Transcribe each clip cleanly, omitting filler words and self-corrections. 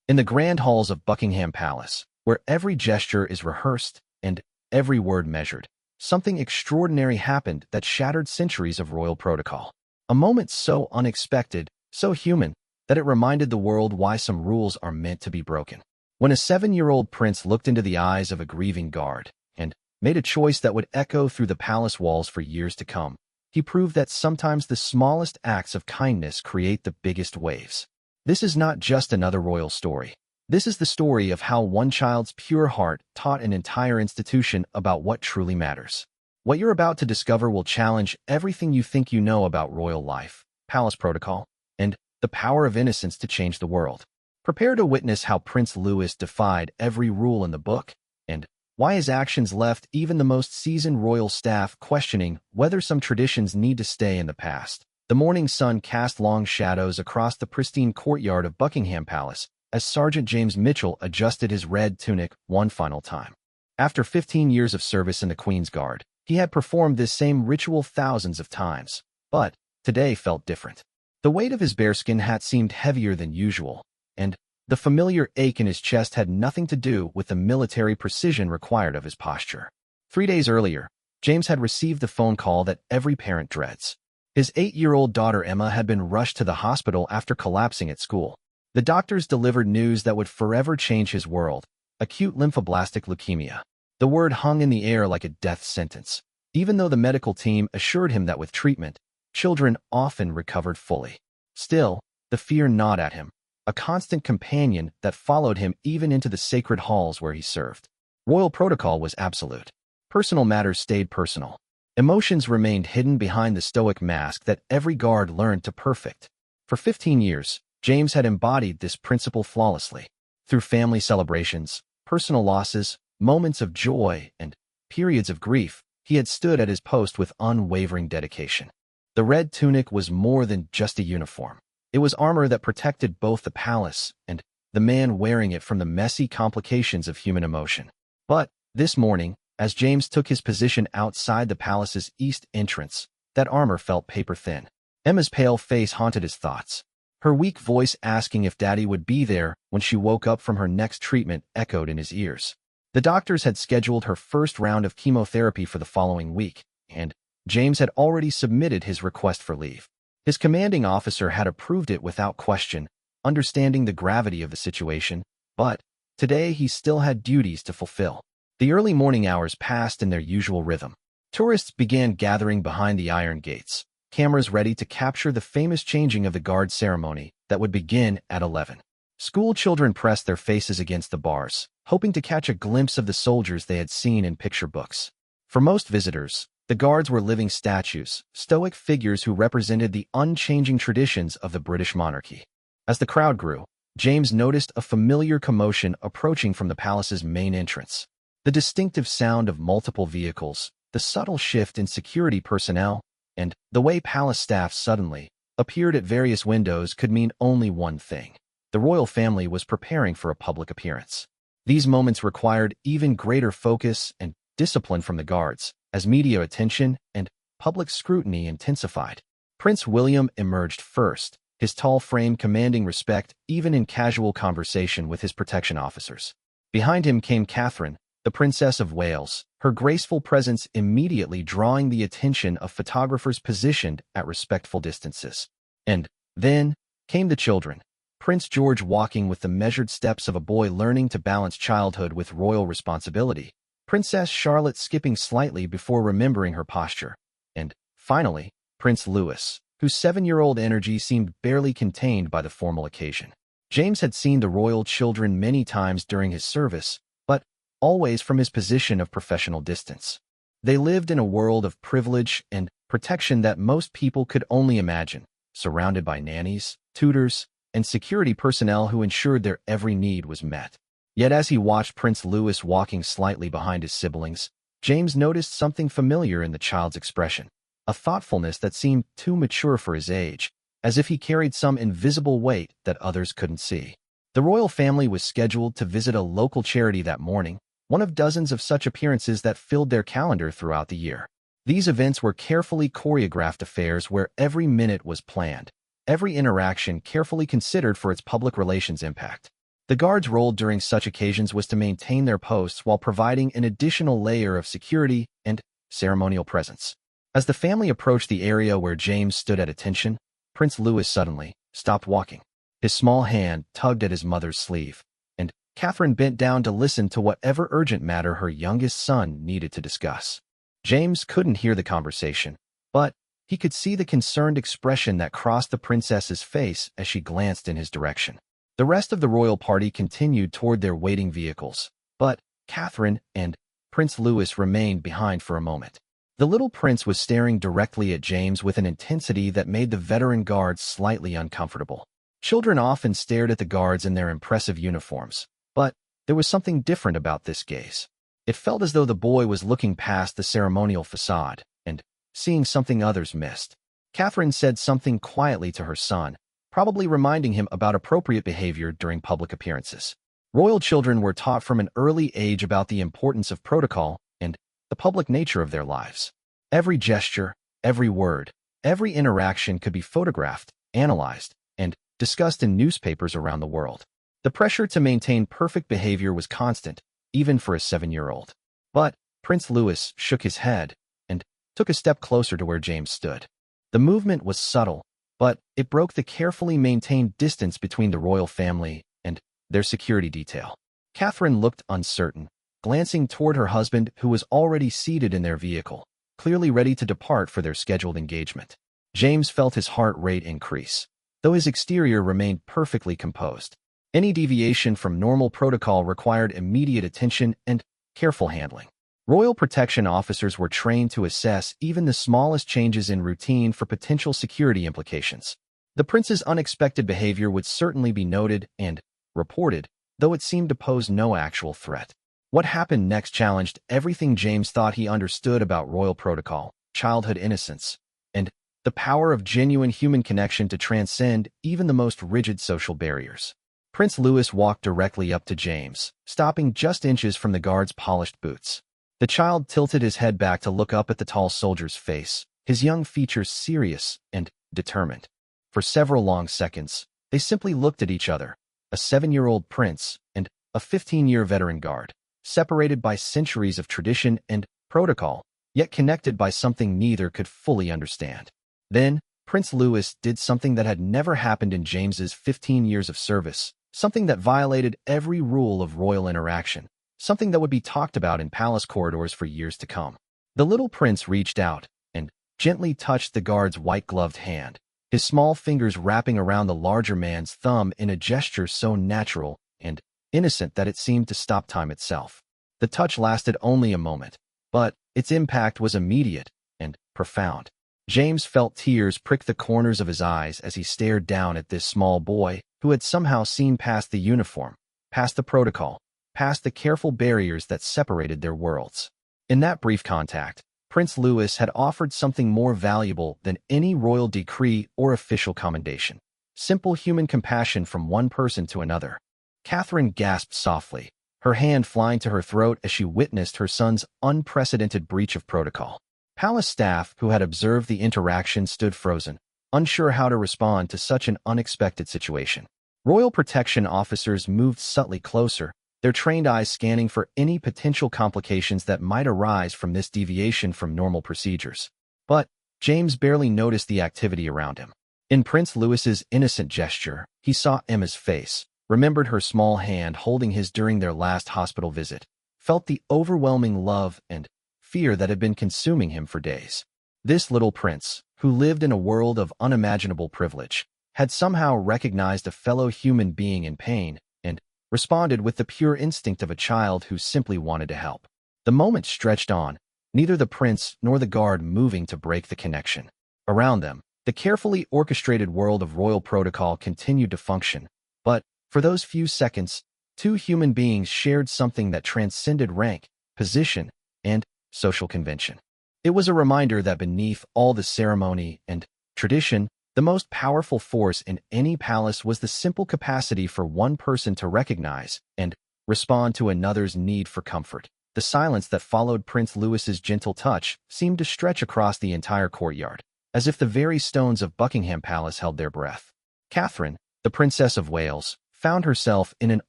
In the grand halls of Buckingham Palace, where every gesture is rehearsed and every word measured, something extraordinary happened that shattered centuries of royal protocol. A moment so unexpected, so human, that it reminded the world why some rules are meant to be broken. When a 7-year-old prince looked into the eyes of a grieving guard and made a choice that would echo through the palace walls for years to come, he proved that sometimes the smallest acts of kindness create the biggest waves. This is not just another royal story. This is the story of how one child's pure heart taught an entire institution about what truly matters. What you're about to discover will challenge everything you think you know about royal life, palace protocol, and the power of innocence to change the world. Prepare to witness how Prince Louis defied every rule in the book, and why his actions left even the most seasoned royal staff questioning whether some traditions need to stay in the past. The morning sun cast long shadows across the pristine courtyard of Buckingham Palace as Sergeant James Mitchell adjusted his red tunic one final time. After 15 years of service in the Queen's Guard, he had performed this same ritual thousands of times, but today felt different. The weight of his bearskin hat seemed heavier than usual, and the familiar ache in his chest had nothing to do with the military precision required of his posture. 3 days earlier, James had received the phone call that every parent dreads. His 8-year-old daughter Emma had been rushed to the hospital after collapsing at school. The doctors delivered news that would forever change his world: acute lymphoblastic leukemia. The word hung in the air like a death sentence, even though the medical team assured him that with treatment, children often recovered fully. Still, the fear gnawed at him, a constant companion that followed him even into the sacred halls where he served. Royal protocol was absolute. Personal matters stayed personal. Emotions remained hidden behind the stoic mask that every guard learned to perfect. For 15 years, James had embodied this principle flawlessly. Through family celebrations, personal losses, moments of joy, and periods of grief, he had stood at his post with unwavering dedication. The red tunic was more than just a uniform. It was armor that protected both the palace and the man wearing it from the messy complications of human emotion. But this morning, as James took his position outside the palace's east entrance, that armor felt paper-thin. Emma's pale face haunted his thoughts. Her weak voice asking if Daddy would be there when she woke up from her next treatment echoed in his ears. The doctors had scheduled her first round of chemotherapy for the following week, and James had already submitted his request for leave. His commanding officer had approved it without question, understanding the gravity of the situation, but today he still had duties to fulfill. The early morning hours passed in their usual rhythm. Tourists began gathering behind the iron gates, cameras ready to capture the famous changing of the guard ceremony that would begin at 11. School children pressed their faces against the bars, hoping to catch a glimpse of the soldiers they had seen in picture books. For most visitors, the guards were living statues, stoic figures who represented the unchanging traditions of the British monarchy. As the crowd grew, James noticed a familiar commotion approaching from the palace's main entrance. The distinctive sound of multiple vehicles, the subtle shift in security personnel, and the way palace staff suddenly appeared at various windows could mean only one thing. The royal family was preparing for a public appearance. These moments required even greater focus and discipline from the guards, as media attention and public scrutiny intensified. Prince William emerged first, his tall frame commanding respect even in casual conversation with his protection officers. Behind him came Catherine, the Princess of Wales, her graceful presence immediately drawing the attention of photographers positioned at respectful distances. And then came the children, Prince George walking with the measured steps of a boy learning to balance childhood with royal responsibility, Princess Charlotte skipping slightly before remembering her posture, and, finally, Prince Louis, whose 7-year-old energy seemed barely contained by the formal occasion. James had seen the royal children many times during his service, but always from his position of professional distance. They lived in a world of privilege and protection that most people could only imagine, surrounded by nannies, tutors, and security personnel who ensured their every need was met. Yet as he watched Prince Louis walking slightly behind his siblings, James noticed something familiar in the child's expression, a thoughtfulness that seemed too mature for his age, as if he carried some invisible weight that others couldn't see. The royal family was scheduled to visit a local charity that morning, one of dozens of such appearances that filled their calendar throughout the year. These events were carefully choreographed affairs where every minute was planned, every interaction carefully considered for its public relations impact. The guards' role during such occasions was to maintain their posts while providing an additional layer of security and ceremonial presence. As the family approached the area where James stood at attention, Prince Louis suddenly stopped walking. His small hand tugged at his mother's sleeve, and Catherine bent down to listen to whatever urgent matter her youngest son needed to discuss. James couldn't hear the conversation, but he could see the concerned expression that crossed the princess's face as she glanced in his direction. The rest of the royal party continued toward their waiting vehicles, but Catherine and Prince Louis remained behind for a moment. The little prince was staring directly at James with an intensity that made the veteran guards slightly uncomfortable. Children often stared at the guards in their impressive uniforms, but there was something different about this gaze. It felt as though the boy was looking past the ceremonial facade and seeing something others missed. Catherine said something quietly to her son, probably reminding him about appropriate behavior during public appearances. Royal children were taught from an early age about the importance of protocol and the public nature of their lives. Every gesture, every word, every interaction could be photographed, analyzed, and discussed in newspapers around the world. The pressure to maintain perfect behavior was constant, even for a 7-year-old. But Prince Louis shook his head and took a step closer to where James stood. The movement was subtle, but it broke the carefully maintained distance between the royal family and their security detail. Catherine looked uncertain, glancing toward her husband who was already seated in their vehicle, clearly ready to depart for their scheduled engagement. James felt his heart rate increase, though his exterior remained perfectly composed. Any deviation from normal protocol required immediate attention and careful handling. Royal protection officers were trained to assess even the smallest changes in routine for potential security implications. The prince's unexpected behavior would certainly be noted and reported, though it seemed to pose no actual threat. What happened next challenged everything James thought he understood about royal protocol, childhood innocence, and the power of genuine human connection to transcend even the most rigid social barriers. Prince Louis walked directly up to James, stopping just inches from the guard's polished boots. The child tilted his head back to look up at the tall soldier's face, his young features serious and determined. For several long seconds, they simply looked at each other, a 7-year-old prince and a 15-year veteran guard, separated by centuries of tradition and protocol, yet connected by something neither could fully understand. Then, Prince Louis did something that had never happened in James's 15 years of service, something that violated every rule of royal interaction, something that would be talked about in palace corridors for years to come. The little prince reached out and gently touched the guard's white-gloved hand, his small fingers wrapping around the larger man's thumb in a gesture so natural and innocent that it seemed to stop time itself. The touch lasted only a moment, but its impact was immediate and profound. James felt tears prick the corners of his eyes as he stared down at this small boy who had somehow seen past the uniform, past the protocol, past the careful barriers that separated their worlds. In that brief contact, Prince Louis had offered something more valuable than any royal decree or official commendation: simple human compassion from one person to another. Catherine gasped softly, her hand flying to her throat as she witnessed her son's unprecedented breach of protocol. Palace staff who had observed the interaction stood frozen, unsure how to respond to such an unexpected situation. Royal protection officers moved subtly closer, their trained eyes scanning for any potential complications that might arise from this deviation from normal procedures. But James barely noticed the activity around him. In Prince Louis's innocent gesture, he saw Emma's face, remembered her small hand holding his during their last hospital visit, felt the overwhelming love and fear that had been consuming him for days. This little prince, who lived in a world of unimaginable privilege, had somehow recognized a fellow human being in pain and responded with the pure instinct of a child who simply wanted to help. The moment stretched on, neither the prince nor the guard moving to break the connection. Around them, the carefully orchestrated world of royal protocol continued to function, but for those few seconds, two human beings shared something that transcended rank, position, and social convention. It was a reminder that beneath all the ceremony and tradition, the most powerful force in any palace was the simple capacity for one person to recognize and respond to another's need for comfort. The silence that followed Prince Louis's gentle touch seemed to stretch across the entire courtyard, as if the very stones of Buckingham Palace held their breath. Catherine, the Princess of Wales, found herself in an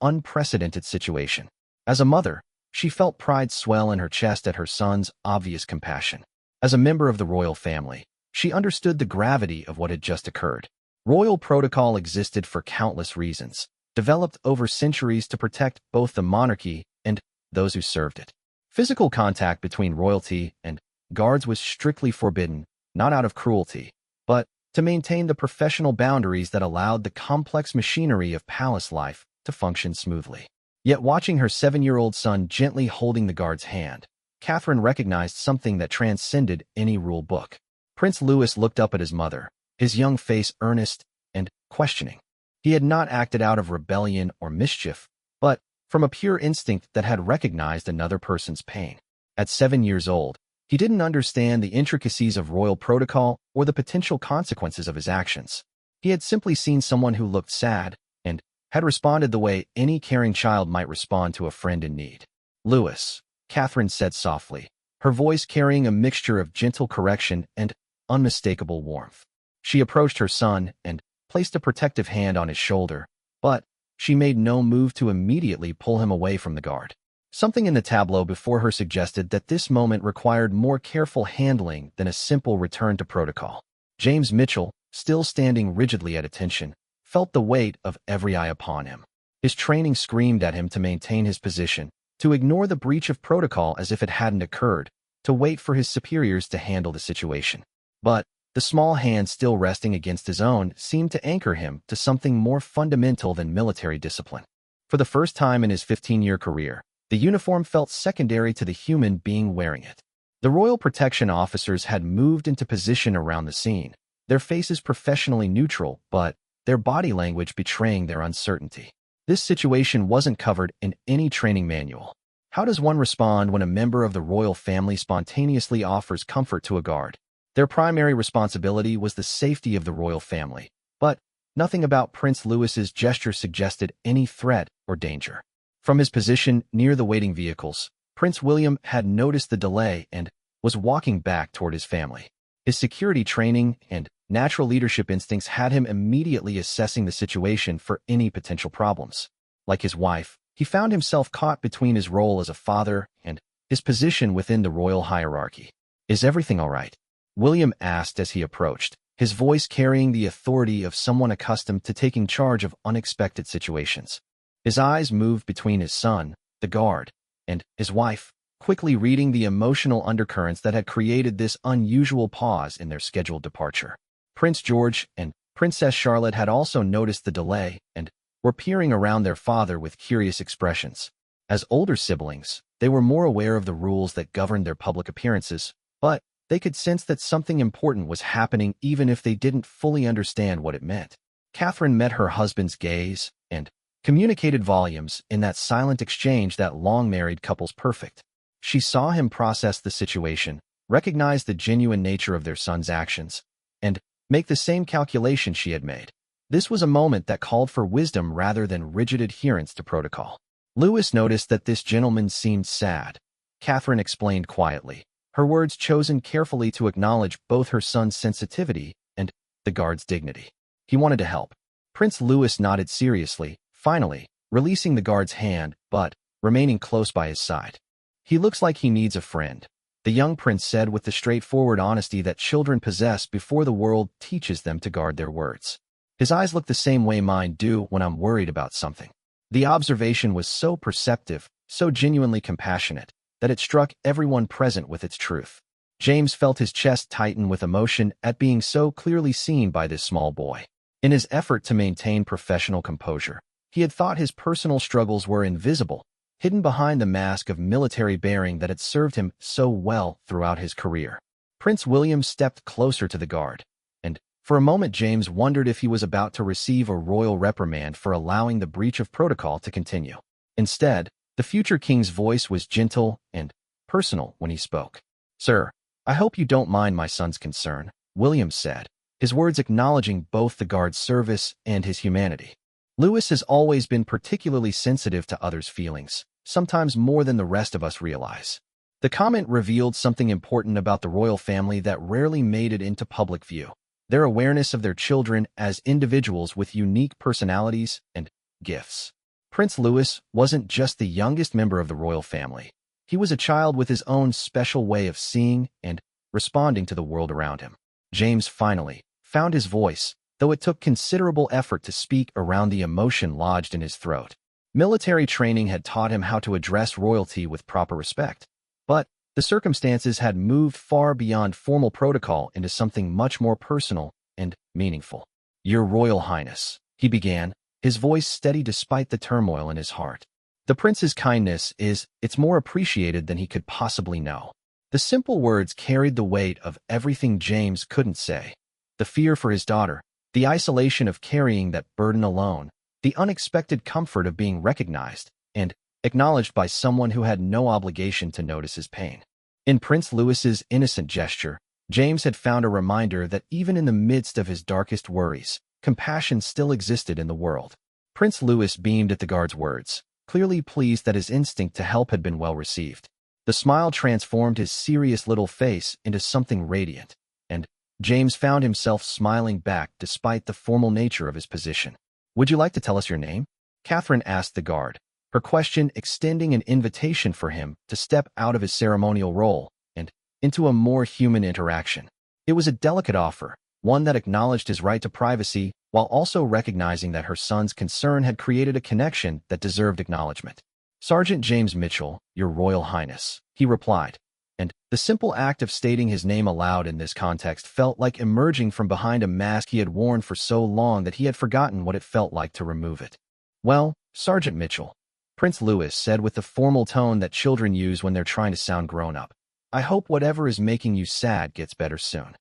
unprecedented situation. As a mother, she felt pride swell in her chest at her son's obvious compassion. As a member of the royal family, she understood the gravity of what had just occurred. Royal protocol existed for countless reasons, developed over centuries to protect both the monarchy and those who served it. Physical contact between royalty and guards was strictly forbidden, not out of cruelty, but to maintain the professional boundaries that allowed the complex machinery of palace life to function smoothly. Yet watching her 7-year-old son gently holding the guard's hand, Catherine recognized something that transcended any rule book. Prince Louis looked up at his mother, his young face earnest and questioning. He had not acted out of rebellion or mischief, but from a pure instinct that had recognized another person's pain. At 7 years old, he didn't understand the intricacies of royal protocol or the potential consequences of his actions. He had simply seen someone who looked sad and had responded the way any caring child might respond to a friend in need. "Louis," Catherine said softly, her voice carrying a mixture of gentle correction and unmistakable warmth. She approached her son and placed a protective hand on his shoulder, but she made no move to immediately pull him away from the guard. Something in the tableau before her suggested that this moment required more careful handling than a simple return to protocol. James Mitchell, still standing rigidly at attention, felt the weight of every eye upon him. His training screamed at him to maintain his position, to ignore the breach of protocol as if it hadn't occurred, to wait for his superiors to handle the situation. But the small hand still resting against his own seemed to anchor him to something more fundamental than military discipline. For the first time in his 15-year career, the uniform felt secondary to the human being wearing it. The royal protection officers had moved into position around the scene, their faces professionally neutral, but their body language betraying their uncertainty. This situation wasn't covered in any training manual. How does one respond when a member of the royal family spontaneously offers comfort to a guard? Their primary responsibility was the safety of the royal family, but nothing about Prince Louis's gesture suggested any threat or danger. From his position near the waiting vehicles, Prince William had noticed the delay and was walking back toward his family. His security training and natural leadership instincts had him immediately assessing the situation for any potential problems. Like his wife, he found himself caught between his role as a father and his position within the royal hierarchy. "Is everything all right?" William asked as he approached, his voice carrying the authority of someone accustomed to taking charge of unexpected situations. His eyes moved between his son, the guard, and his wife, quickly reading the emotional undercurrents that had created this unusual pause in their scheduled departure. Prince George and Princess Charlotte had also noticed the delay and were peering around their father with curious expressions. As older siblings, they were more aware of the rules that governed their public appearances, but they could sense that something important was happening even if they didn't fully understand what it meant. Catherine met her husband's gaze and communicated volumes in that silent exchange that long-married couples perfect. She saw him process the situation, recognize the genuine nature of their son's actions, and make the same calculation she had made. This was a moment that called for wisdom rather than rigid adherence to protocol. Louis noticed that this gentleman seemed sad. Catherine explained quietly, her words chosen carefully to acknowledge both her son's sensitivity and the guard's dignity. He wanted to help. Prince Louis nodded seriously, finally, releasing the guard's hand, but remaining close by his side. "He looks like he needs a friend," the young prince said with the straightforward honesty that children possess before the world teaches them to guard their words. "His eyes look the same way mine do when I'm worried about something." The observation was so perceptive, so genuinely compassionate, that it struck everyone present with its truth. James felt his chest tighten with emotion at being so clearly seen by this small boy. In his effort to maintain professional composure, he had thought his personal struggles were invisible, hidden behind the mask of military bearing that had served him so well throughout his career. Prince William stepped closer to the guard, and for a moment James wondered if he was about to receive a royal reprimand for allowing the breach of protocol to continue. Instead, the future king's voice was gentle and personal when he spoke. "Sir, I hope you don't mind my son's concern," William said, his words acknowledging both the guard's service and his humanity. Louis has always been particularly sensitive to others' feelings, sometimes more than the rest of us realize. The comment revealed something important about the royal family that rarely made it into public view: their awareness of their children as individuals with unique personalities and gifts. Prince Louis wasn't just the youngest member of the royal family. He was a child with his own special way of seeing and responding to the world around him. James finally found his voice, though it took considerable effort to speak around the emotion lodged in his throat. Military training had taught him how to address royalty with proper respect, but the circumstances had moved far beyond formal protocol into something much more personal and meaningful. "Your Royal Highness," he began, his voice steady despite the turmoil in his heart. "The prince's kindness it's more appreciated than he could possibly know." The simple words carried the weight of everything James couldn't say. The fear for his daughter, the isolation of carrying that burden alone, the unexpected comfort of being recognized and acknowledged by someone who had no obligation to notice his pain. In Prince Louis's innocent gesture, James had found a reminder that even in the midst of his darkest worries, compassion still existed in the world. Prince Louis beamed at the guard's words, clearly pleased that his instinct to help had been well received. The smile transformed his serious little face into something radiant, and James found himself smiling back despite the formal nature of his position. "Would you like to tell us your name?" Catherine asked the guard, her question extending an invitation for him to step out of his ceremonial role and into a more human interaction. It was a delicate offer, one that acknowledged his right to privacy while also recognizing that her son's concern had created a connection that deserved acknowledgement. "Sergeant James Mitchell, Your Royal Highness," he replied, and the simple act of stating his name aloud in this context felt like emerging from behind a mask he had worn for so long that he had forgotten what it felt like to remove it. "Well, Sergeant Mitchell," Prince Louis said with the formal tone that children use when they're trying to sound grown-up, "I hope whatever is making you sad gets better soon."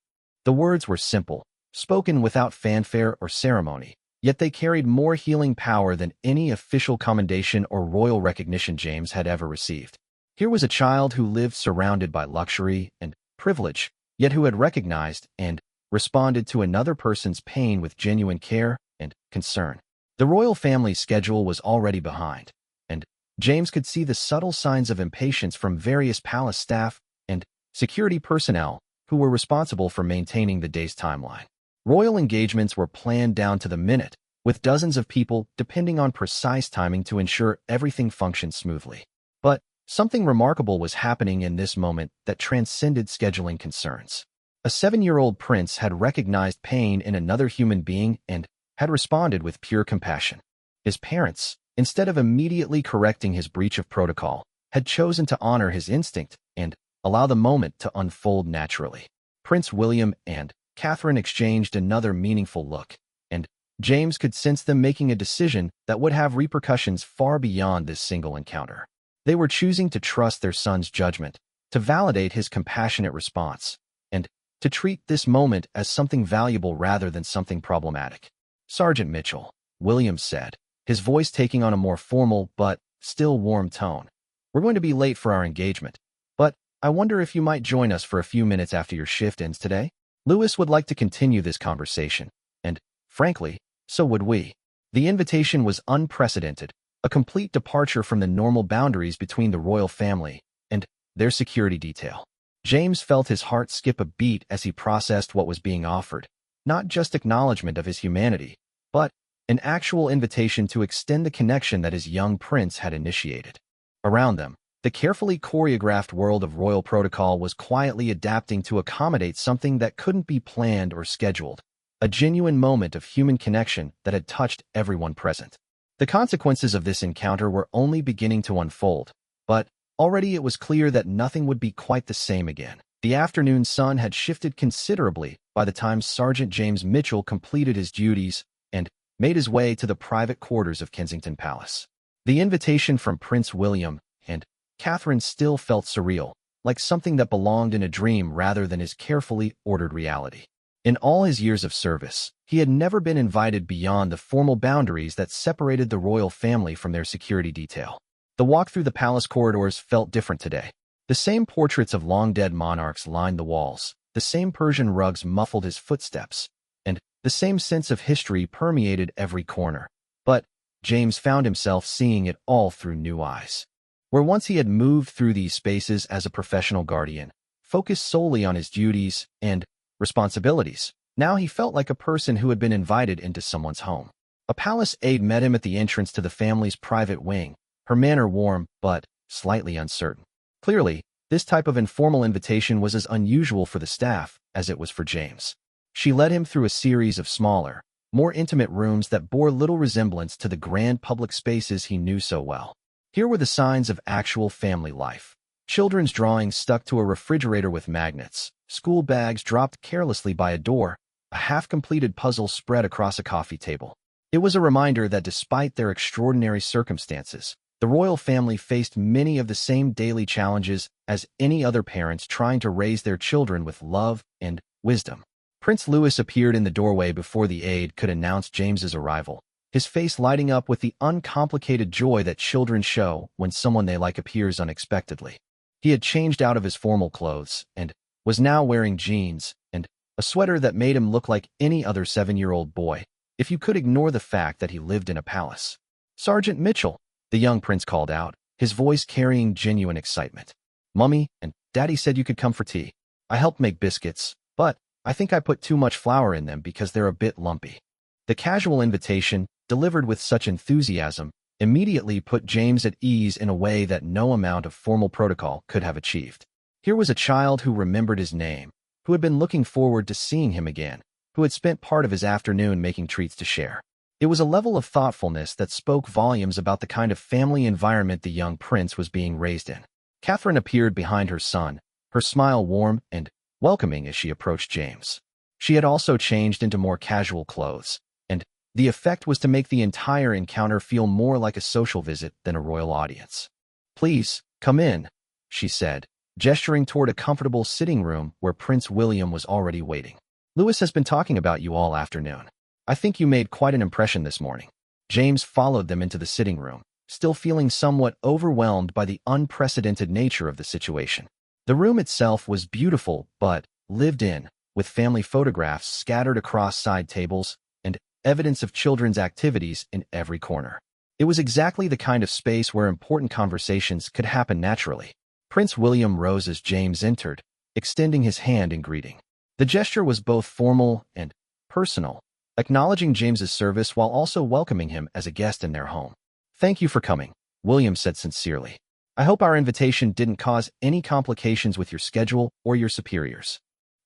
The words were simple, spoken without fanfare or ceremony, yet they carried more healing power than any official commendation or royal recognition James had ever received. Here was a child who lived surrounded by luxury and privilege, yet who had recognized and responded to another person's pain with genuine care and concern. The royal family's schedule was already behind, and James could see the subtle signs of impatience from various palace staff and security personnel who were responsible for maintaining the day's timeline. Royal engagements were planned down to the minute, with dozens of people depending on precise timing to ensure everything functioned smoothly. But something remarkable was happening in this moment that transcended scheduling concerns. A 7-year-old prince had recognized pain in another human being and had responded with pure compassion. His parents, instead of immediately correcting his breach of protocol, had chosen to honor his instinct and allow the moment to unfold naturally. Prince William and Catherine exchanged another meaningful look, and James could sense them making a decision that would have repercussions far beyond this single encounter. They were choosing to trust their son's judgment, to validate his compassionate response, and to treat this moment as something valuable rather than something problematic. "Sergeant Mitchell," William said, his voice taking on a more formal but still warm tone. "We're going to be late for our engagement, but I wonder if you might join us for a few minutes after your shift ends today? Louis would like to continue this conversation, and, frankly, so would we." The invitation was unprecedented, a complete departure from the normal boundaries between the royal family and their security detail. James felt his heart skip a beat as he processed what was being offered, not just acknowledgement of his humanity, but an actual invitation to extend the connection that his young prince had initiated. Around them, the carefully choreographed world of royal protocol was quietly adapting to accommodate something that couldn't be planned or scheduled, a genuine moment of human connection that had touched everyone present. The consequences of this encounter were only beginning to unfold, but already it was clear that nothing would be quite the same again. The afternoon sun had shifted considerably by the time Sergeant James Mitchell completed his duties and made his way to the private quarters of Kensington Palace. The invitation from Prince William and Catherine still felt surreal, like something that belonged in a dream rather than his carefully ordered reality. In all his years of service, he had never been invited beyond the formal boundaries that separated the royal family from their security detail. The walk through the palace corridors felt different today. The same portraits of long-dead monarchs lined the walls, the same Persian rugs muffled his footsteps, and the same sense of history permeated every corner. But James found himself seeing it all through new eyes. Where once he had moved through these spaces as a professional guardian, focused solely on his duties and responsibilities, now he felt like a person who had been invited into someone's home. A palace aide met him at the entrance to the family's private wing, her manner warm but slightly uncertain. Clearly, this type of informal invitation was as unusual for the staff as it was for James. She led him through a series of smaller, more intimate rooms that bore little resemblance to the grand public spaces he knew so well. Here were the signs of actual family life. Children's drawings stuck to a refrigerator with magnets, school bags dropped carelessly by a door, a half-completed puzzle spread across a coffee table. It was a reminder that despite their extraordinary circumstances, the royal family faced many of the same daily challenges as any other parents trying to raise their children with love and wisdom. Prince Louis appeared in the doorway before the aide could announce James's arrival, his face lighting up with the uncomplicated joy that children show when someone they like appears unexpectedly. He had changed out of his formal clothes and was now wearing jeans and a sweater that made him look like any other 7-year-old boy, if you could ignore the fact that he lived in a palace. "Sergeant Mitchell," the young prince called out, his voice carrying genuine excitement. "Mummy and Daddy said you could come for tea. I helped make biscuits, but I think I put too much flour in them because they're a bit lumpy." The casual invitation, delivered with such enthusiasm, immediately put James at ease in a way that no amount of formal protocol could have achieved. Here was a child who remembered his name, who had been looking forward to seeing him again, who had spent part of his afternoon making treats to share. It was a level of thoughtfulness that spoke volumes about the kind of family environment the young prince was being raised in. Catherine appeared behind her son, her smile warm and welcoming as she approached James. She had also changed into more casual clothes, and the effect was to make the entire encounter feel more like a social visit than a royal audience. "Please, come in," she said, gesturing toward a comfortable sitting room where Prince William was already waiting. "Louis has been talking about you all afternoon. I think you made quite an impression this morning." James followed them into the sitting room, still feeling somewhat overwhelmed by the unprecedented nature of the situation. The room itself was beautiful but lived in, with family photographs scattered across side tables and evidence of children's activities in every corner. It was exactly the kind of space where important conversations could happen naturally. Prince William rose as James entered, extending his hand in greeting. The gesture was both formal and personal, acknowledging James's service while also welcoming him as a guest in their home. "Thank you for coming," William said sincerely. "I hope our invitation didn't cause any complications with your schedule or your superiors."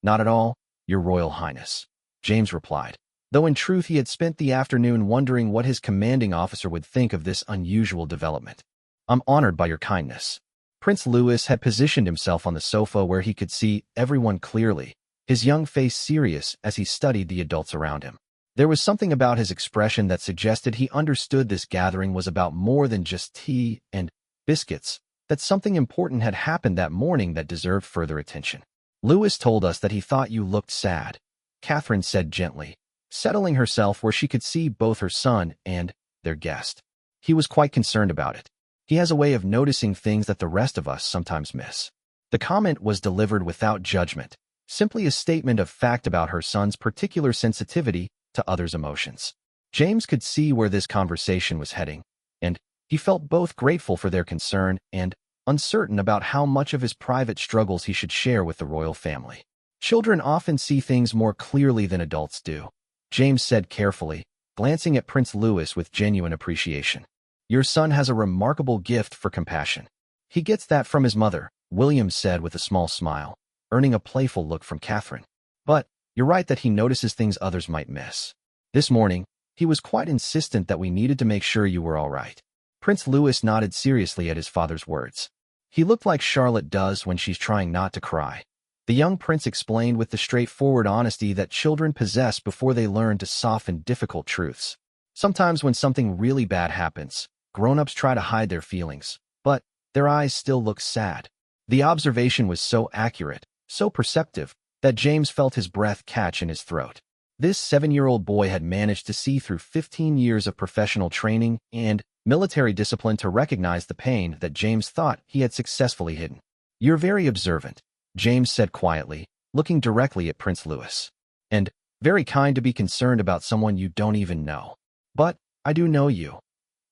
"Not at all, Your Royal Highness," James replied, though in truth he had spent the afternoon wondering what his commanding officer would think of this unusual development. "I'm honored by your kindness." Prince Louis had positioned himself on the sofa where he could see everyone clearly, his young face serious as he studied the adults around him. There was something about his expression that suggested he understood this gathering was about more than just tea and biscuits, that something important had happened that morning that deserved further attention. "Louis told us that he thought you looked sad," Catherine said gently, settling herself where she could see both her son and their guest. "He was quite concerned about it. He has a way of noticing things that the rest of us sometimes miss." The comment was delivered without judgment, simply a statement of fact about her son's particular sensitivity to others' emotions. James could see where this conversation was heading, and he felt both grateful for their concern and uncertain about how much of his private struggles he should share with the royal family. "Children often see things more clearly than adults do," James said carefully, glancing at Prince Louis with genuine appreciation. "Your son has a remarkable gift for compassion. He gets that from his mother," William said with a small smile, earning a playful look from Catherine. "But you're right that he notices things others might miss. This morning, he was quite insistent that we needed to make sure you were all right." Prince Louis nodded seriously at his father's words. "He looked like Charlotte does when she's trying not to cry," the young prince explained with the straightforward honesty that children possess before they learn to soften difficult truths. "Sometimes when something really bad happens, grown-ups try to hide their feelings, but their eyes still look sad." The observation was so accurate, so perceptive, that James felt his breath catch in his throat. This 7-year-old boy had managed to see through 15 years of professional training and military discipline to recognize the pain that James thought he had successfully hidden. "You're very observant," James said quietly, looking directly at Prince Louis. "And very kind to be concerned about someone you don't even know. But I do know you."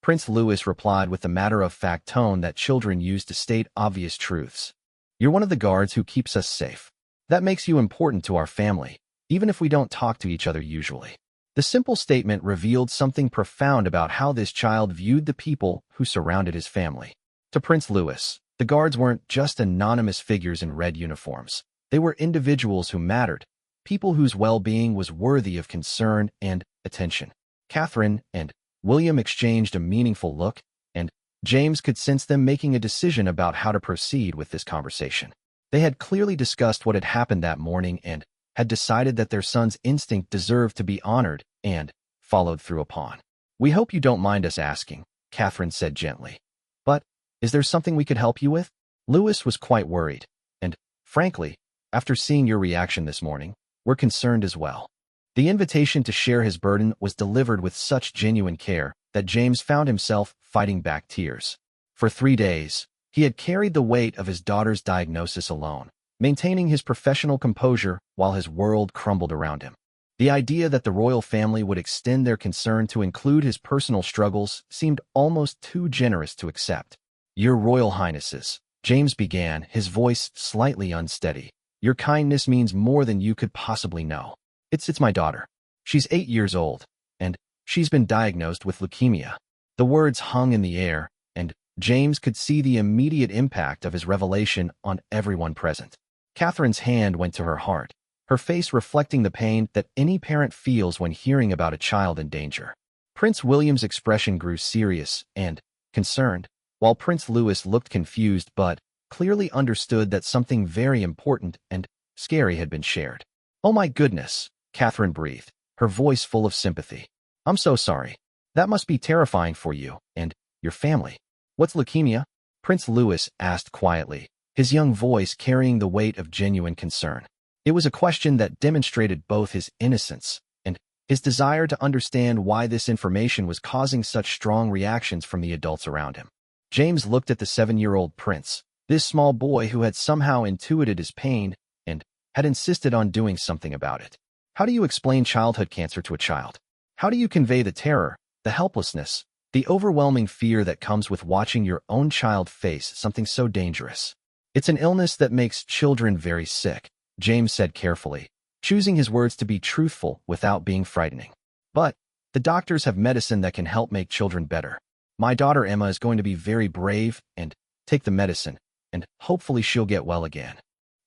Prince Louis replied with the matter-of-fact tone that children use to state obvious truths. "You're one of the guards who keeps us safe. That makes you important to our family, even if we don't talk to each other usually." The simple statement revealed something profound about how this child viewed the people who surrounded his family. To Prince Louis, the guards weren't just anonymous figures in red uniforms. They were individuals who mattered, people whose well-being was worthy of concern and attention. Catherine and William exchanged a meaningful look, and James could sense them making a decision about how to proceed with this conversation. They had clearly discussed what had happened that morning and had decided that their son's instinct deserved to be honored and followed through upon. "We hope you don't mind us asking," Catherine said gently. "But is there something we could help you with?" Louis was quite worried, and, frankly, after seeing your reaction this morning, we're concerned as well. The invitation to share his burden was delivered with such genuine care that James found himself fighting back tears. For 3 days, he had carried the weight of his daughter's diagnosis alone, maintaining his professional composure while his world crumbled around him. The idea that the royal family would extend their concern to include his personal struggles seemed almost too generous to accept. "Your Royal Highnesses," James began, his voice slightly unsteady. "Your kindness means more than you could possibly know. It's my daughter. She's 8 years old, and she's been diagnosed with leukemia." The words hung in the air, and James could see the immediate impact of his revelation on everyone present. Catherine's hand went to her heart, her face reflecting the pain that any parent feels when hearing about a child in danger. Prince William's expression grew serious and concerned, while Prince Louis looked confused but clearly understood that something very important and scary had been shared. "Oh my goodness," Catherine breathed, her voice full of sympathy. "I'm so sorry. That must be terrifying for you and your family." "What's leukemia?" Prince Louis asked quietly, his young voice carrying the weight of genuine concern. It was a question that demonstrated both his innocence and his desire to understand why this information was causing such strong reactions from the adults around him. James looked at the 7-year-old prince, this small boy who had somehow intuited his pain and had insisted on doing something about it. How do you explain childhood cancer to a child? How do you convey the terror, the helplessness, the overwhelming fear that comes with watching your own child face something so dangerous? "It's an illness that makes children very sick," James said carefully, choosing his words to be truthful without being frightening. "But the doctors have medicine that can help make children better. My daughter Emma is going to be very brave and take the medicine, and hopefully she'll get well again."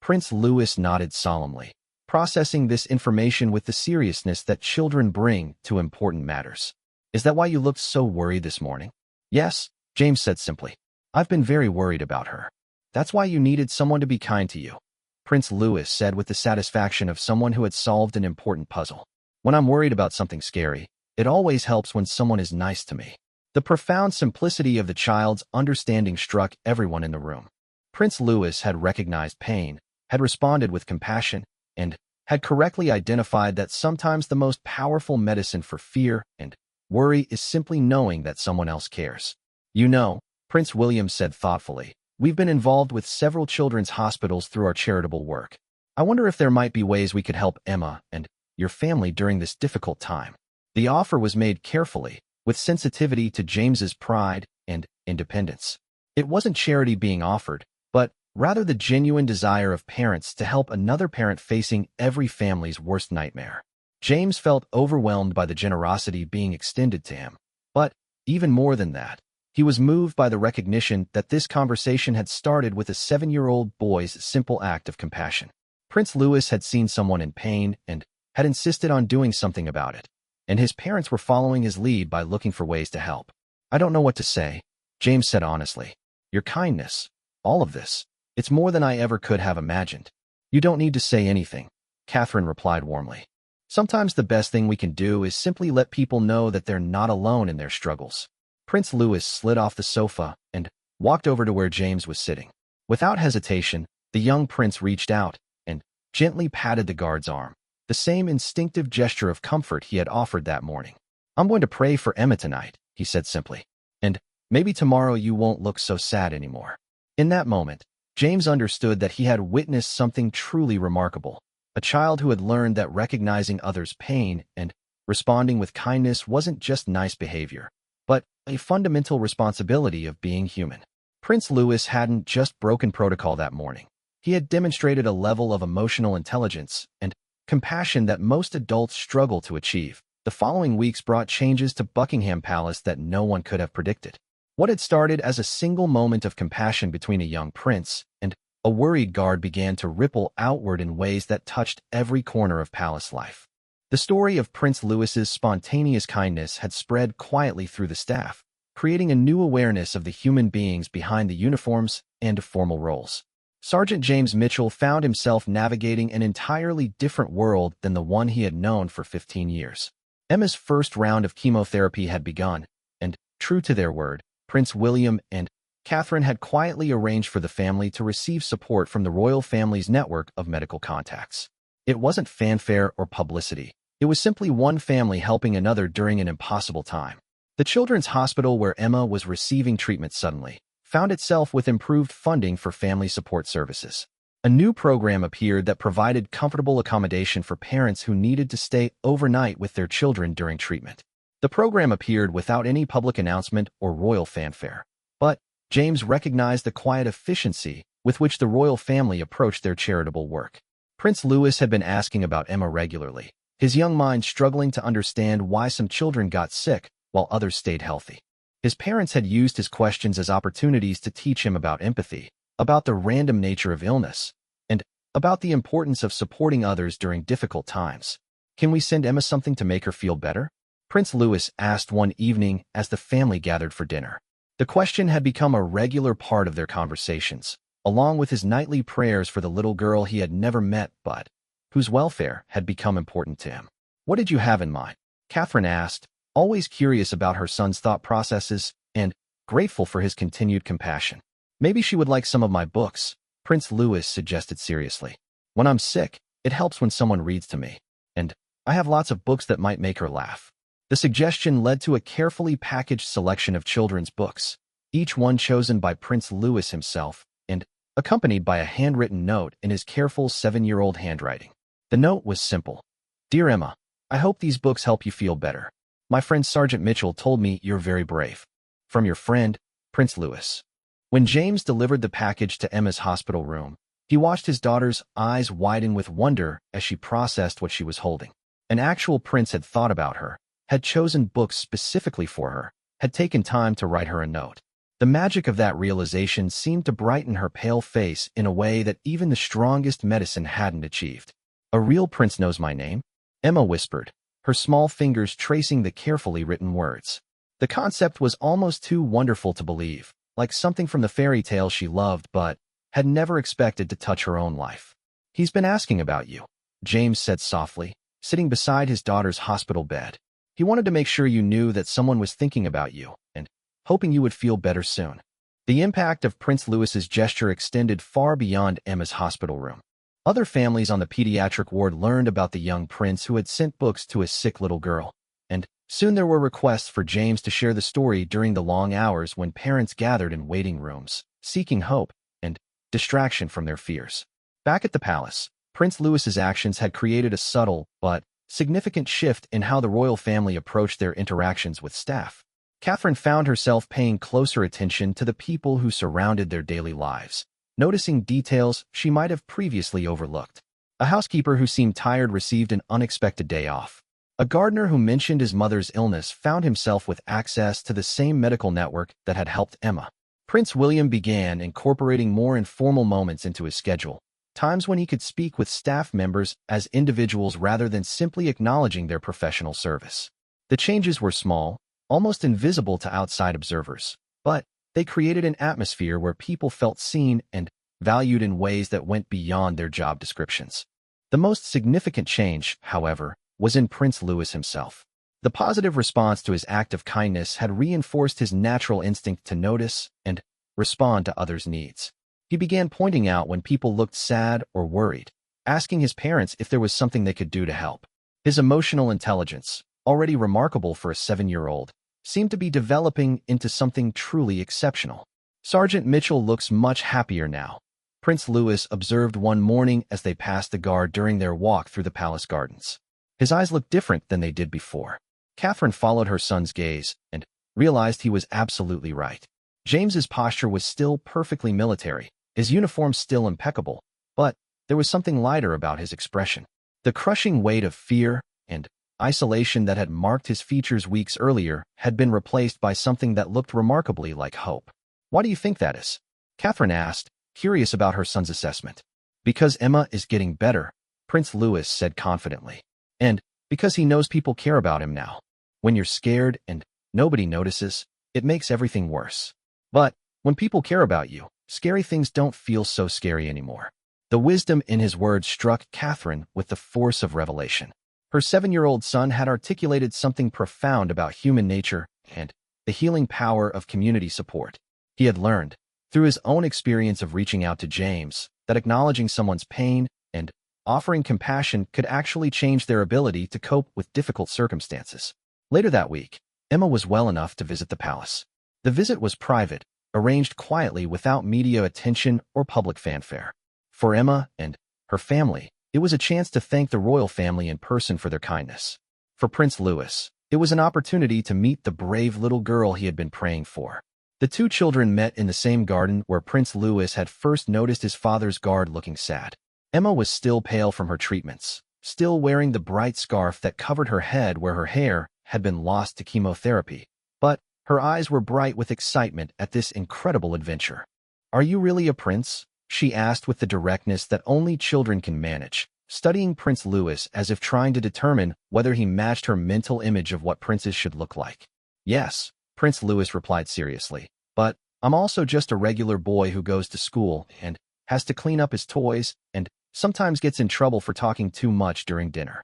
Prince Louis nodded solemnly, processing this information with the seriousness that children bring to important matters. "Is that why you looked so worried this morning?" "Yes," James said simply. "I've been very worried about her." "That's why you needed someone to be kind to you," Prince Louis said with the satisfaction of someone who had solved an important puzzle. "When I'm worried about something scary, it always helps when someone is nice to me." The profound simplicity of the child's understanding struck everyone in the room. Prince Louis had recognized pain, had responded with compassion, and had correctly identified that sometimes the most powerful medicine for fear and worry is simply knowing that someone else cares. "You know," Prince William said thoughtfully, "we've been involved with several children's hospitals through our charitable work. I wonder if there might be ways we could help Emma and your family during this difficult time." The offer was made carefully, with sensitivity to James's pride and independence. It wasn't charity being offered, but rather the genuine desire of parents to help another parent facing every family's worst nightmare. James felt overwhelmed by the generosity being extended to him, but even more than that, he was moved by the recognition that this conversation had started with a 7-year-old boy's simple act of compassion. Prince Louis had seen someone in pain and had insisted on doing something about it, and his parents were following his lead by looking for ways to help. "I don't know what to say," James said honestly. "Your kindness, all of this, it's more than I ever could have imagined." "You don't need to say anything," Catherine replied warmly. "Sometimes the best thing we can do is simply let people know that they're not alone in their struggles." Prince Louis slid off the sofa and walked over to where James was sitting. Without hesitation, the young prince reached out and gently patted the guard's arm, the same instinctive gesture of comfort he had offered that morning. "I'm going to pray for Emma tonight," he said simply, "and maybe tomorrow you won't look so sad anymore." In that moment, James understood that he had witnessed something truly remarkable, a child who had learned that recognizing others' pain and responding with kindness wasn't just nice behavior, but a fundamental responsibility of being human. Prince Louis hadn't just broken protocol that morning. He had demonstrated a level of emotional intelligence and compassion that most adults struggle to achieve, The following weeks brought changes to Buckingham Palace that no one could have predicted. What had started as a single moment of compassion between a young prince and a worried guard began to ripple outward in ways that touched every corner of palace life. The story of Prince Louis's spontaneous kindness had spread quietly through the staff, creating a new awareness of the human beings behind the uniforms and formal roles. Sergeant James Mitchell found himself navigating an entirely different world than the one he had known for 15 years. Emma's first round of chemotherapy had begun, and, true to their word, Prince William and Catherine had quietly arranged for the family to receive support from the royal family's network of medical contacts. It wasn't fanfare or publicity. It was simply one family helping another during an impossible time. The children's hospital where Emma was receiving treatment suddenly found itself with improved funding for family support services. A new program appeared that provided comfortable accommodation for parents who needed to stay overnight with their children during treatment. The program appeared without any public announcement or royal fanfare, but James recognized the quiet efficiency with which the royal family approached their charitable work. Prince Louis had been asking about Emma regularly, his young mind struggling to understand why some children got sick while others stayed healthy. His parents had used his questions as opportunities to teach him about empathy, about the random nature of illness, and about the importance of supporting others during difficult times. "Can we send Emma something to make her feel better?" Prince Louis asked one evening as the family gathered for dinner. The question had become a regular part of their conversations, along with his nightly prayers for the little girl he had never met but whose welfare had become important to him. "What did you have in mind?" Catherine asked, always curious about her son's thought processes and grateful for his continued compassion. "Maybe she would like some of my books," Prince Louis suggested seriously. "When I'm sick, it helps when someone reads to me, and I have lots of books that might make her laugh." The suggestion led to a carefully packaged selection of children's books, each one chosen by Prince Louis himself and accompanied by a handwritten note in his careful 7-year-old handwriting. The note was simple. "Dear Emma, I hope these books help you feel better. My friend Sergeant Mitchell told me you're very brave. From your friend, Prince Louis." When James delivered the package to Emma's hospital room, he watched his daughter's eyes widen with wonder as she processed what she was holding. An actual prince had thought about her, had chosen books specifically for her, had taken time to write her a note. The magic of that realization seemed to brighten her pale face in a way that even the strongest medicine hadn't achieved. "A real prince knows my name?" Emma whispered, her small fingers tracing the carefully written words. The concept was almost too wonderful to believe, like something from the fairy tale she loved but had never expected to touch her own life. "He's been asking about you," James said softly, sitting beside his daughter's hospital bed. "He wanted to make sure you knew that someone was thinking about you and hoping you would feel better soon." The impact of Prince Louis's gesture extended far beyond Emma's hospital room. Other families on the pediatric ward learned about the young prince who had sent books to a sick little girl, and soon there were requests for James to share the story during the long hours when parents gathered in waiting rooms, seeking hope and distraction from their fears. Back at the palace, Prince Louis's actions had created a subtle but significant shift in how the royal family approached their interactions with staff. Catherine found herself paying closer attention to the people who surrounded their daily lives, noticing details she might have previously overlooked. A housekeeper who seemed tired received an unexpected day off. A gardener who mentioned his mother's illness found himself with access to the same medical network that had helped Emma. Prince William began incorporating more informal moments into his schedule, times when he could speak with staff members as individuals rather than simply acknowledging their professional service. The changes were small, almost invisible to outside observers, but they created an atmosphere where people felt seen and valued in ways that went beyond their job descriptions. The most significant change, however, was in Prince Louis himself. The positive response to his act of kindness had reinforced his natural instinct to notice and respond to others' needs. He began pointing out when people looked sad or worried, asking his parents if there was something they could do to help. His emotional intelligence, already remarkable for a 7-year-old, seemed to be developing into something truly exceptional. "Sergeant Mitchell looks much happier now," Prince Louis observed one morning as they passed the guard during their walk through the palace gardens. His eyes looked different than they did before. Catherine followed her son's gaze and realized he was absolutely right. James's posture was still perfectly military, his uniform still impeccable, but there was something lighter about his expression. The crushing weight of fear and isolation that had marked his features weeks earlier had been replaced by something that looked remarkably like hope. "Why do you think that is?" Catherine asked, curious about her son's assessment. "Because Emma is getting better," Prince Louis said confidently. "And because he knows people care about him now. When you're scared and nobody notices, it makes everything worse. But when people care about you, scary things don't feel so scary anymore." The wisdom in his words struck Catherine with the force of revelation. Her 7-year-old son had articulated something profound about human nature and the healing power of community support. He had learned, through his own experience of reaching out to James, that acknowledging someone's pain and offering compassion could actually change their ability to cope with difficult circumstances. Later that week, Emma was well enough to visit the palace. The visit was private, arranged quietly without media attention or public fanfare. For Emma and her family, it was a chance to thank the royal family in person for their kindness. For Prince Louis, it was an opportunity to meet the brave little girl he had been praying for. The two children met in the same garden where Prince Louis had first noticed his father's guard looking sad. Emma was still pale from her treatments, still wearing the bright scarf that covered her head where her hair had been lost to chemotherapy, but her eyes were bright with excitement at this incredible adventure. "Are you really a prince?" she asked with the directness that only children can manage, studying Prince Louis as if trying to determine whether he matched her mental image of what princes should look like. "Yes," Prince Louis replied seriously, "but I'm also just a regular boy who goes to school and has to clean up his toys and sometimes gets in trouble for talking too much during dinner."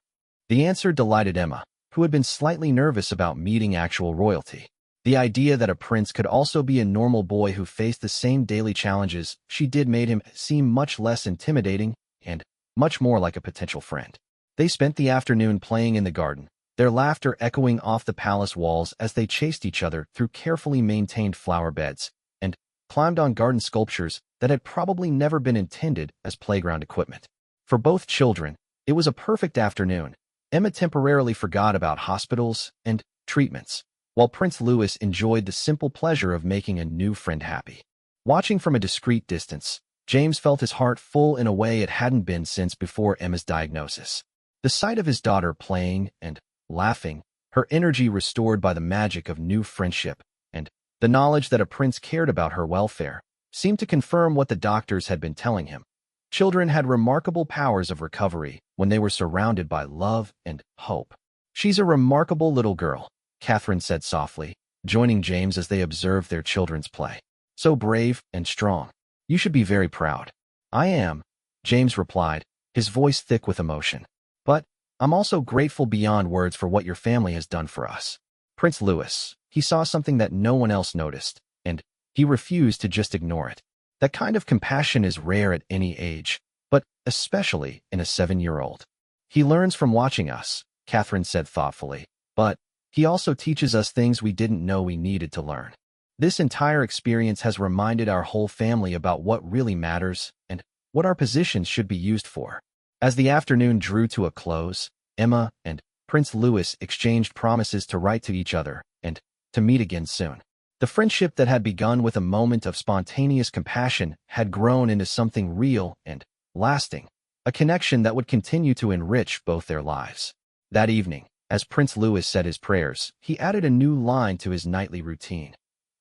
The answer delighted Emma, who had been slightly nervous about meeting actual royalty. The idea that a prince could also be a normal boy who faced the same daily challenges she did made him seem much less intimidating and much more like a potential friend. They spent the afternoon playing in the garden, their laughter echoing off the palace walls as they chased each other through carefully maintained flower beds and climbed on garden sculptures that had probably never been intended as playground equipment. For both children, it was a perfect afternoon. Emma temporarily forgot about hospitals and treatments, while Prince Louis enjoyed the simple pleasure of making a new friend happy. Watching from a discreet distance, James felt his heart full in a way it hadn't been since before Emma's diagnosis. The sight of his daughter playing and laughing, her energy restored by the magic of new friendship, and the knowledge that a prince cared about her welfare, seemed to confirm what the doctors had been telling him. Children had remarkable powers of recovery when they were surrounded by love and hope. "She's a remarkable little girl," Catherine said softly, joining James as they observed their children's play. "So brave and strong. You should be very proud." "I am," James replied, his voice thick with emotion. "But I'm also grateful beyond words for what your family has done for us." Prince Louis, he saw something that no one else noticed, and he refused to just ignore it. That kind of compassion is rare at any age, but especially in a 7-year-old. "He learns from watching us," Catherine said thoughtfully, "but he also teaches us things we didn't know we needed to learn. This entire experience has reminded our whole family about what really matters and what our positions should be used for." As the afternoon drew to a close, Emma and Prince Louis exchanged promises to write to each other and to meet again soon. The friendship that had begun with a moment of spontaneous compassion had grown into something real and lasting, a connection that would continue to enrich both their lives. That evening, as Prince Louis said his prayers, he added a new line to his nightly routine.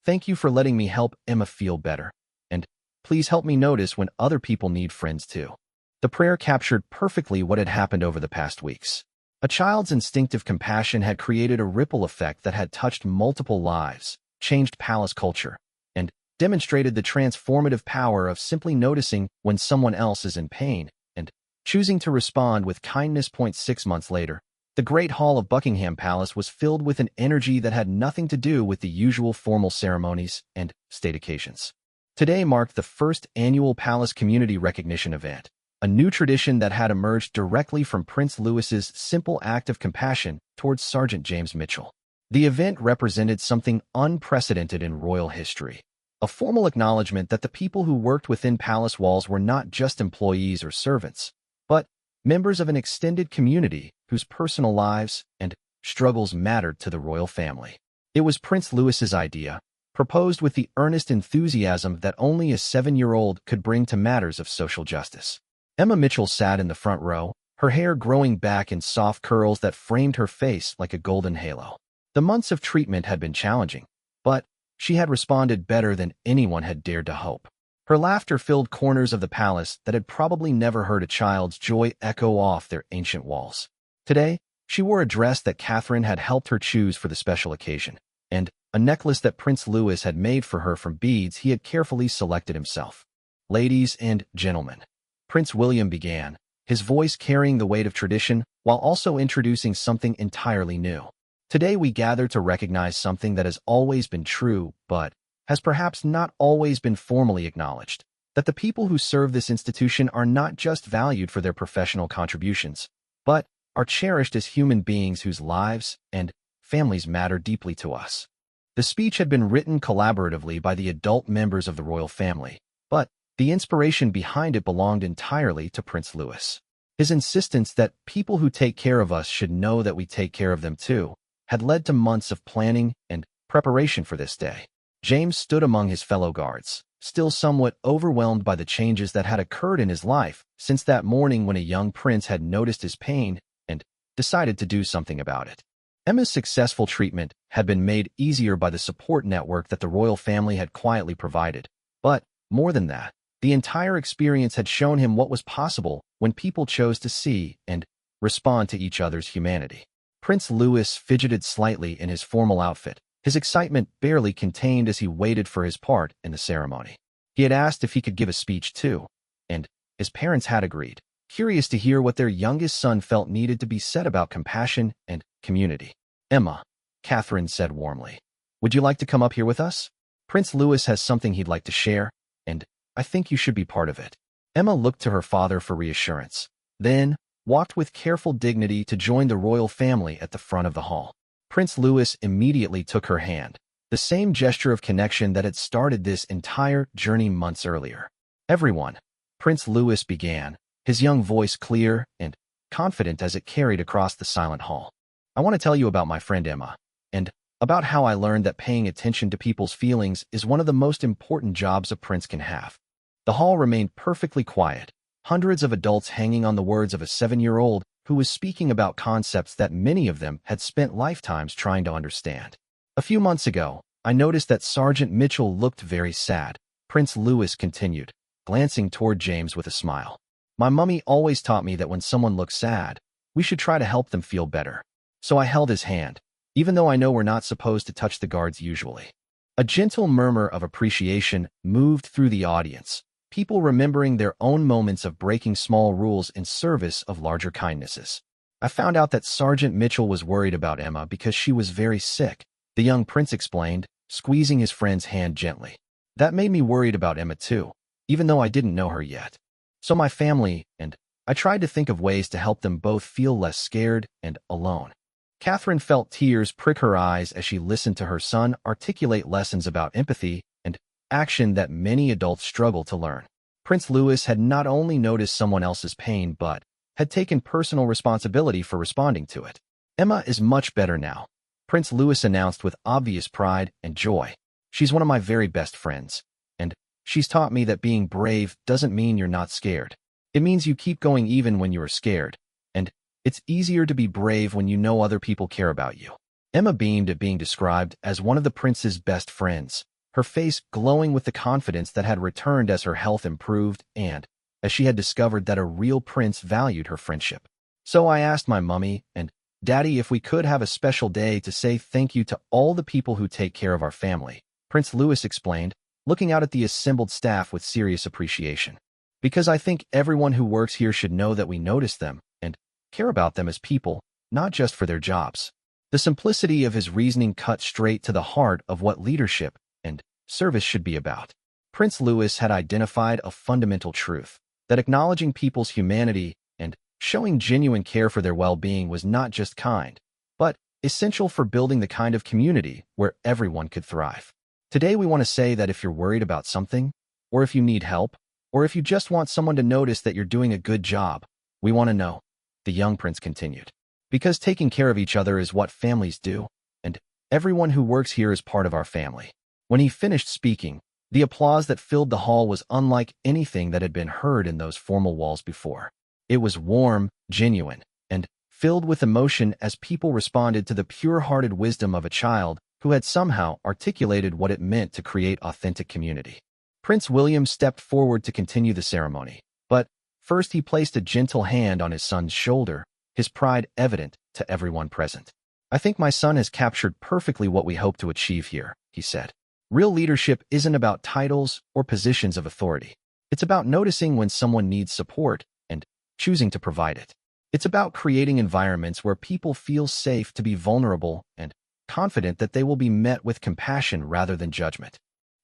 "Thank you for letting me help Emma feel better, and please help me notice when other people need friends too." The prayer captured perfectly what had happened over the past weeks. A child's instinctive compassion had created a ripple effect that had touched multiple lives, changed palace culture, and demonstrated the transformative power of simply noticing when someone else is in pain and choosing to respond with kindness. 6 months later, the Great Hall of Buckingham Palace was filled with an energy that had nothing to do with the usual formal ceremonies and state occasions. Today marked the first annual Palace Community Recognition event, a new tradition that had emerged directly from Prince Louis's simple act of compassion towards Sergeant James Mitchell. The event represented something unprecedented in royal history, a formal acknowledgement that the people who worked within palace walls were not just employees or servants, but members of an extended community whose personal lives and struggles mattered to the royal family. It was Prince Louis's idea, proposed with the earnest enthusiasm that only a 7-year-old could bring to matters of social justice. Emma Mitchell sat in the front row, her hair growing back in soft curls that framed her face like a golden halo. The months of treatment had been challenging, but she had responded better than anyone had dared to hope. Her laughter filled corners of the palace that had probably never heard a child's joy echo off their ancient walls. Today, she wore a dress that Catherine had helped her choose for the special occasion, and a necklace that Prince Louis had made for her from beads he had carefully selected himself. "Ladies and gentlemen," Prince William began, his voice carrying the weight of tradition while also introducing something entirely new. "Today we gather to recognize something that has always been true, but has perhaps not always been formally acknowledged, that the people who serve this institution are not just valued for their professional contributions, but are cherished as human beings whose lives and families matter deeply to us." The speech had been written collaboratively by the adult members of the royal family, but the inspiration behind it belonged entirely to Prince Louis. His insistence that people who take care of us should know that we take care of them too had led to months of planning and preparation for this day. James stood among his fellow guards, still somewhat overwhelmed by the changes that had occurred in his life since that morning when a young prince had noticed his pain and decided to do something about it. Emma's successful treatment had been made easier by the support network that the royal family had quietly provided, but more than that, the entire experience had shown him what was possible when people chose to see and respond to each other's humanity. Prince Louis fidgeted slightly in his formal outfit, his excitement barely contained as he waited for his part in the ceremony. He had asked if he could give a speech too, and his parents had agreed, curious to hear what their youngest son felt needed to be said about compassion and community. "Emma," Catherine said warmly, "would you like to come up here with us? Prince Louis has something he'd like to share, and I think you should be part of it." Emma looked to her father for reassurance, then walked with careful dignity to join the royal family at the front of the hall. Prince Louis immediately took her hand, the same gesture of connection that had started this entire journey months earlier. "Everyone," Prince Louis began, his young voice clear and confident as it carried across the silent hall. "I want to tell you about my friend Emma, and about how I learned that paying attention to people's feelings is one of the most important jobs a prince can have." The hall remained perfectly quiet, hundreds of adults hanging on the words of a 7-year-old who was speaking about concepts that many of them had spent lifetimes trying to understand. "A few months ago, I noticed that Sergeant Mitchell looked very sad," Prince Louis continued, glancing toward James with a smile. "My mummy always taught me that when someone looks sad, we should try to help them feel better. So I held his hand, even though I know we're not supposed to touch the guards usually." A gentle murmur of appreciation moved through the audience, people remembering their own moments of breaking small rules in service of larger kindnesses. "I found out that Sergeant Mitchell was worried about Emma because she was very sick," the young prince explained, squeezing his friend's hand gently. "That made me worried about Emma too, even though I didn't know her yet. So my family and I tried to think of ways to help them both feel less scared and alone." Catherine felt tears prick her eyes as she listened to her son articulate lessons about empathy and action that many adults struggle to learn. Prince Louis had not only noticed someone else's pain but had taken personal responsibility for responding to it. "Emma is much better now," Prince Louis announced with obvious pride and joy. "She's one of my very best friends, and she's taught me that being brave doesn't mean you're not scared. It means you keep going even when you are scared, and it's easier to be brave when you know other people care about you." Emma beamed at being described as one of the prince's best friends, her face glowing with the confidence that had returned as her health improved and as she had discovered that a real prince valued her friendship. "So I asked my mummy and daddy if we could have a special day to say thank you to all the people who take care of our family," Prince Louis explained, looking out at the assembled staff with serious appreciation. "Because I think everyone who works here should know that we notice them and care about them as people, not just for their jobs." The simplicity of his reasoning cut straight to the heart of what leadership and service should be about. Prince Louis had identified a fundamental truth, that acknowledging people's humanity and showing genuine care for their well-being was not just kind, but essential for building the kind of community where everyone could thrive. Today we want to say that if you're worried about something, or if you need help, or if you just want someone to notice that you're doing a good job, we want to know, the young prince continued. Because taking care of each other is what families do, and everyone who works here is part of our family. When he finished speaking, the applause that filled the hall was unlike anything that had been heard in those formal walls before. It was warm, genuine, and filled with emotion as people responded to the pure-hearted wisdom of a child who had somehow articulated what it meant to create authentic community. Prince William stepped forward to continue the ceremony, but first he placed a gentle hand on his son's shoulder, his pride evident to everyone present. "I think my son has captured perfectly what we hope to achieve here," he said. "Real leadership isn't about titles or positions of authority. It's about noticing when someone needs support and choosing to provide it. It's about creating environments where people feel safe to be vulnerable and confident that they will be met with compassion rather than judgment."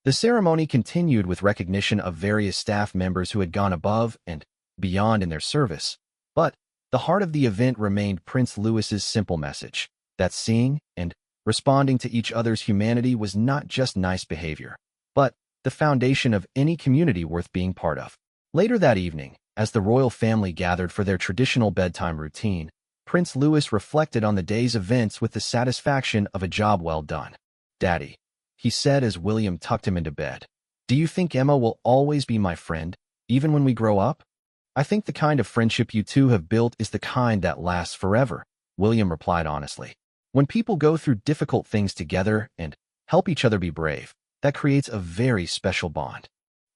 The ceremony continued with recognition of various staff members who had gone above and beyond in their service, but the heart of the event remained Prince Louis's simple message that seeing and responding to each other's humanity was not just nice behavior, but the foundation of any community worth being part of. Later that evening, as the royal family gathered for their traditional bedtime routine, Prince Louis reflected on the day's events with the satisfaction of a job well done. "Daddy," he said as William tucked him into bed, "do you think Emma will always be my friend, even when we grow up?" "I think the kind of friendship you two have built is the kind that lasts forever," William replied honestly. "When people go through difficult things together and help each other be brave, that creates a very special bond."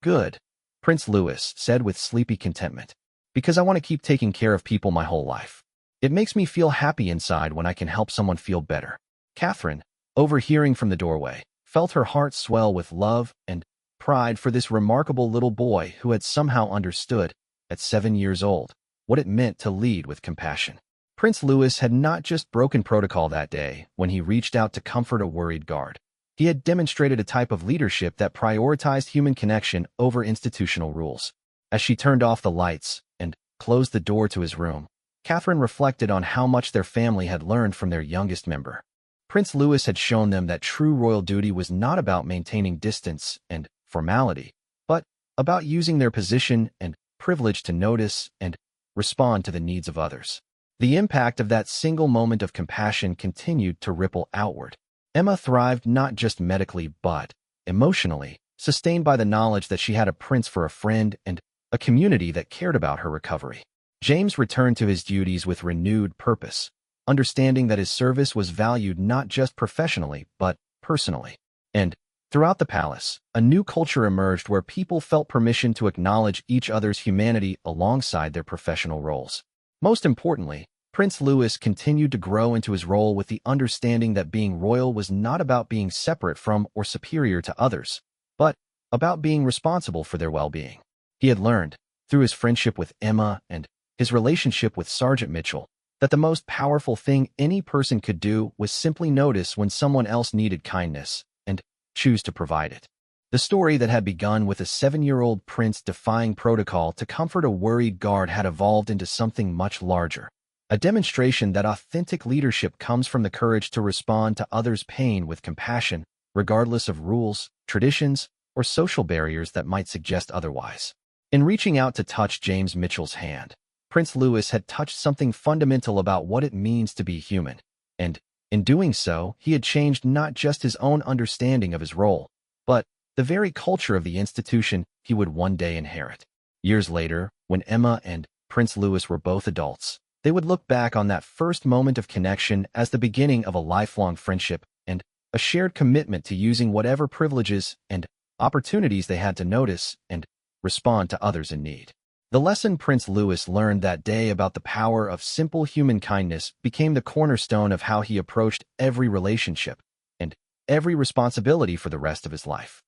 "Good," Prince Louis said with sleepy contentment, "because I want to keep taking care of people my whole life. It makes me feel happy inside when I can help someone feel better." Catherine, overhearing from the doorway, felt her heart swell with love and pride for this remarkable little boy who had somehow understood, at 7 years old, what it meant to lead with compassion. Prince Louis had not just broken protocol that day when he reached out to comfort a worried guard. He had demonstrated a type of leadership that prioritized human connection over institutional rules. As she turned off the lights and closed the door to his room, Catherine reflected on how much their family had learned from their youngest member. Prince Louis had shown them that true royal duty was not about maintaining distance and formality, but about using their position and privilege to notice and respond to the needs of others. The impact of that single moment of compassion continued to ripple outward. Emma thrived not just medically but emotionally, sustained by the knowledge that she had a prince for a friend and a community that cared about her recovery. James returned to his duties with renewed purpose, understanding that his service was valued not just professionally but personally. And throughout the palace, a new culture emerged where people felt permission to acknowledge each other's humanity alongside their professional roles. Most importantly, Prince Louis continued to grow into his role with the understanding that being royal was not about being separate from or superior to others, but about being responsible for their well-being. He had learned, through his friendship with Emma and his relationship with Sergeant Mitchell, that the most powerful thing any person could do was simply notice when someone else needed kindness and choose to provide it. The story that had begun with a 7-year-old prince defying protocol to comfort a worried guard had evolved into something much larger, a demonstration that authentic leadership comes from the courage to respond to others' pain with compassion, regardless of rules, traditions, or social barriers that might suggest otherwise. In reaching out to touch James Mitchell's hand, Prince Louis had touched something fundamental about what it means to be human, and in doing so, he had changed not just his own understanding of his role, but the very culture of the institution he would one day inherit. Years later, when Emma and Prince Louis were both adults, they would look back on that first moment of connection as the beginning of a lifelong friendship and a shared commitment to using whatever privileges and opportunities they had to notice and respond to others in need. The lesson Prince Louis learned that day about the power of simple human kindness became the cornerstone of how he approached every relationship and every responsibility for the rest of his life.